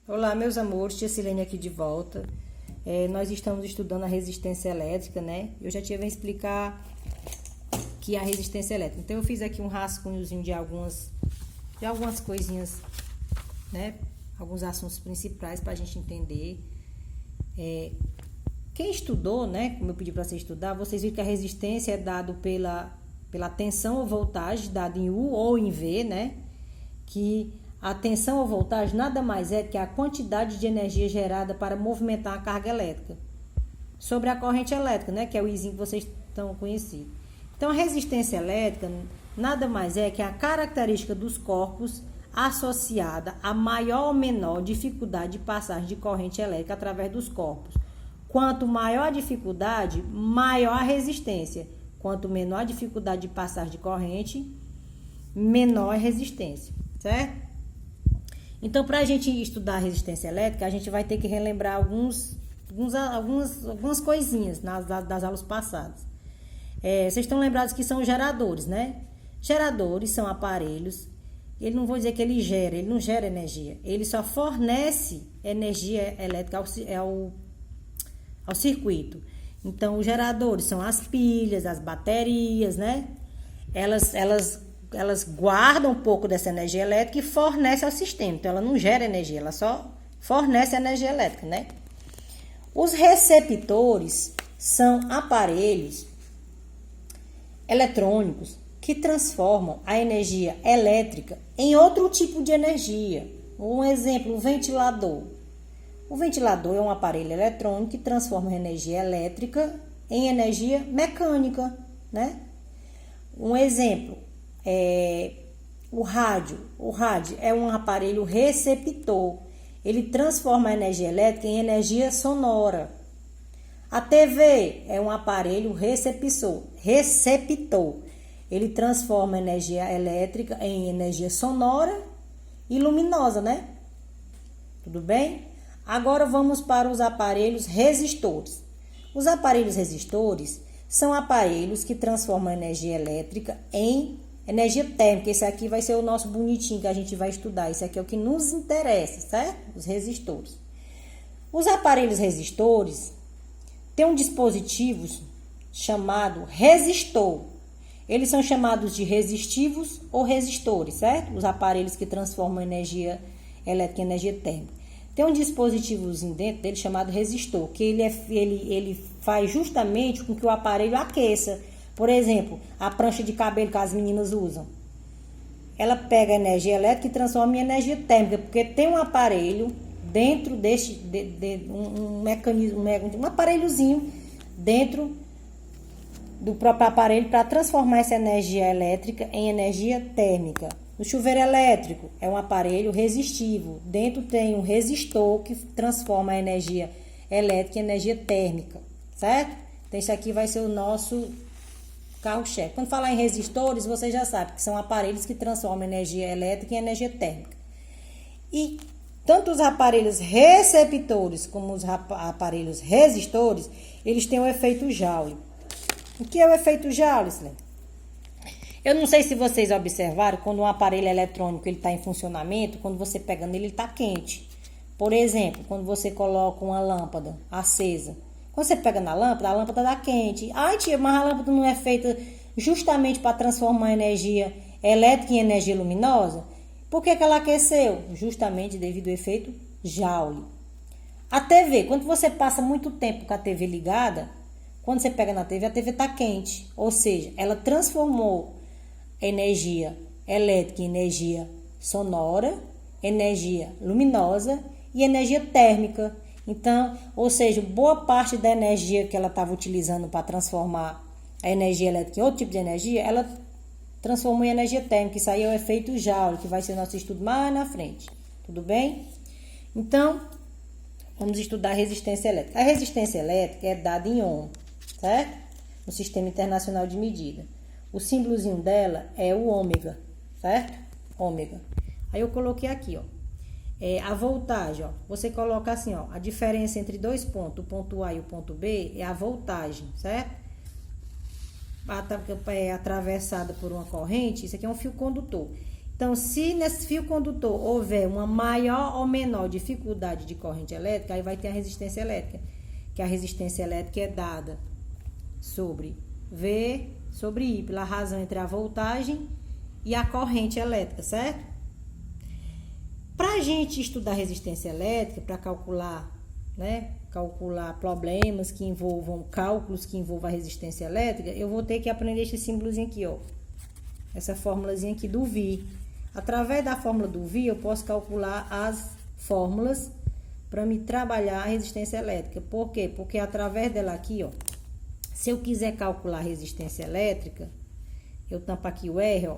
Olá, meus amores, tia Silene aqui de volta. Nós estamos estudando a resistência elétrica, né? Eu já tive a explicar que é a resistência elétrica. Então, eu fiz aqui um rascunhozinho de algumas coisinhas, né? Alguns assuntos principais para a gente entender. Quem estudou, né? Como eu pedi para você estudar, vocês viram que a resistência é dado pela tensão ou voltagem, dada em U ou em V, né? Que a tensão ou voltagem nada mais é que a quantidade de energia gerada para movimentar a carga elétrica sobre a corrente elétrica, né? Que é o Izinho que vocês estão conhecidos. Então, a resistência elétrica nada mais é que a característica dos corpos associada a maior ou menor dificuldade de passagem de corrente elétrica através dos corpos. Quanto maior a dificuldade, maior a resistência. Quanto menor a dificuldade de passagem de corrente, menor a resistência, certo? Então, para a gente estudar a resistência elétrica, a gente vai ter que relembrar algumas coisinhas das aulas passadas. Vocês estão lembrados que são geradores, né? Geradores são aparelhos, ele não vou dizer que ele não gera energia, ele só fornece energia elétrica ao circuito. Então, os geradores são as pilhas, as baterias, né? Elas guardam um pouco dessa energia elétrica e fornecem ao sistema. Então, ela não gera energia, ela só fornece energia elétrica, né? Os receptores são aparelhos eletrônicos que transformam a energia elétrica em outro tipo de energia. Um exemplo, o ventilador. O ventilador é um aparelho eletrônico que transforma a energia elétrica em energia mecânica, né? Um exemplo, o rádio. O rádio é um aparelho receptor. Ele transforma a energia elétrica em energia sonora. A TV é um aparelho receptor. Ele transforma a energia elétrica em energia sonora e luminosa, né? Tudo bem? Agora vamos para os aparelhos resistores. Os aparelhos resistores são aparelhos que transformam a energia elétrica em energia térmica. Esse aqui vai ser o nosso bonitinho que a gente vai estudar. Esse aqui é o que nos interessa, certo? Os resistores. Os aparelhos resistores têm um dispositivo chamado resistor. Eles são chamados de resistivos ou resistores, certo? Os aparelhos que transformam a energia elétrica em energia térmica. Tem um dispositivozinho dentro dele chamado resistor, que ele faz justamente com que o aparelho aqueça. Por exemplo, a prancha de cabelo que as meninas usam. Ela pega a energia elétrica e transforma em energia térmica, porque tem um aparelho dentro um aparelhozinho dentro do próprio aparelho para transformar essa energia elétrica em energia térmica. O chuveiro elétrico é um aparelho resistivo. Dentro tem um resistor que transforma a energia elétrica em energia térmica, certo? Então, isso aqui vai ser o nosso carro-chefe. Quando falar em resistores, você já sabe que são aparelhos que transformam energia elétrica em energia térmica. E tanto os aparelhos receptores como os aparelhos resistores, eles têm o efeito Joule. O que é o efeito Joule, Silene? Eu não sei se vocês observaram, quando um aparelho eletrônico está em funcionamento, quando você pega nele, ele está quente. Por exemplo, quando você coloca uma lâmpada acesa. Quando você pega na lâmpada, a lâmpada está quente. Ai, tia, mas a lâmpada não é feita justamente para transformar a energia elétrica em energia luminosa? Por que ela aqueceu? Justamente devido ao efeito Joule. A TV, quando você passa muito tempo com a TV ligada, quando você pega na TV, a TV está quente. Ou seja, ela transformou energia elétrica em energia sonora, energia luminosa e energia térmica. Então, ou seja, boa parte da energia que ela estava utilizando para transformar a energia elétrica em outro tipo de energia, ela transformou em energia térmica. Isso aí é o efeito Joule, que vai ser nosso estudo mais na frente. Tudo bem? Então, vamos estudar a resistência elétrica. A resistência elétrica é dada em ohm, certo? No Sistema Internacional de Medida. O símbolozinho dela é o ômega, certo? Ômega. Aí eu coloquei aqui, ó. A voltagem, ó. Você coloca assim, ó. A diferença entre dois pontos, o ponto A e o ponto B, é a voltagem, certo? É atravessada por uma corrente. Isso aqui é um fio condutor. Então, se nesse fio condutor houver uma maior ou menor dificuldade de corrente elétrica, aí vai ter a resistência elétrica, que a resistência elétrica é dada sobre V sobre I, pela razão entre a voltagem e a corrente elétrica, certo? Para a gente estudar resistência elétrica, para calcular, né, calcular problemas que envolvam cálculos que envolvam a resistência elétrica, eu vou ter que aprender esse símbolozinho aqui, ó. Essa formulazinha aqui do VI. Através da fórmula do VI, eu posso calcular as fórmulas para me trabalhar a resistência elétrica. Por quê? Porque através dela aqui, ó, se eu quiser calcular a resistência elétrica, eu tampo aqui o R, ó,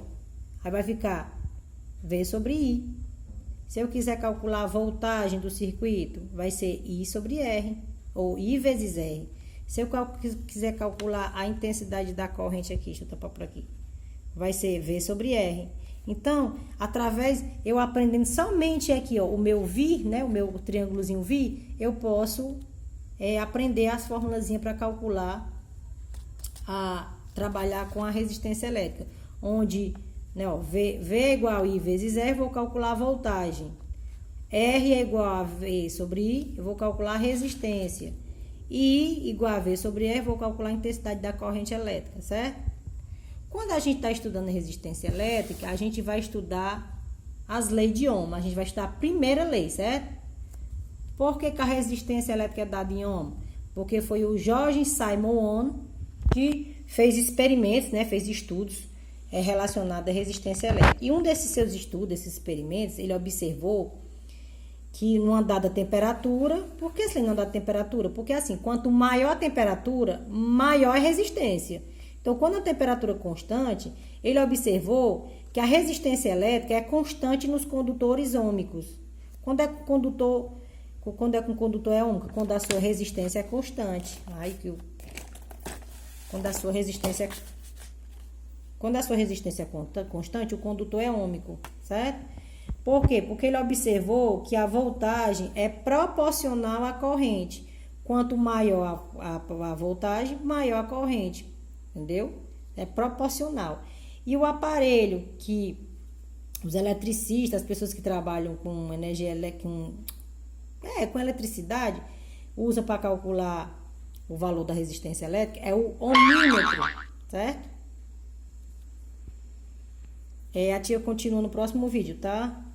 aí vai ficar V sobre I. Se eu quiser calcular a voltagem do circuito, vai ser I sobre R, ou I vezes R. Se eu quiser calcular a intensidade da corrente aqui, deixa eu tampar por aqui, vai ser V sobre R. Então, através, eu aprendendo somente aqui, ó, o meu VI, né, o meu triângulozinho VI, eu posso aprender as formulazinhas para calcular, trabalhar com a resistência elétrica, onde, né, ó, V é igual a I vezes R, vou calcular a voltagem. R é igual a V sobre I, eu vou calcular a resistência. I igual a V sobre R, vou calcular a intensidade da corrente elétrica, certo? Quando a gente está estudando resistência elétrica, a gente vai estudar as leis de Ohm. A gente vai estudar a primeira lei, certo? Por que a resistência elétrica é dada em Ohm? Porque foi o George Simon Ohm que fez experimentos, né? Fez estudos relacionados à resistência elétrica. E um desses seus estudos, desses experimentos, ele observou que numa dada temperatura... Por que assim, numa dada temperatura? Porque assim, quanto maior a temperatura, maior a resistência. Então, quando a temperatura é constante, ele observou que a resistência elétrica é constante nos condutores ômicos. Quando é com condutor é ômico? Quando a sua resistência é constante. Quando a sua resistência é constante, o condutor é ômico, certo? Por quê? Porque ele observou que a voltagem é proporcional à corrente. Quanto maior a voltagem, maior a corrente. Entendeu? É proporcional. E o aparelho que os eletricistas, as pessoas que trabalham com energia elétrica, com eletricidade, usam para calcular o valor da resistência elétrica é o ohmímetro, certo? A tia continua no próximo vídeo, tá?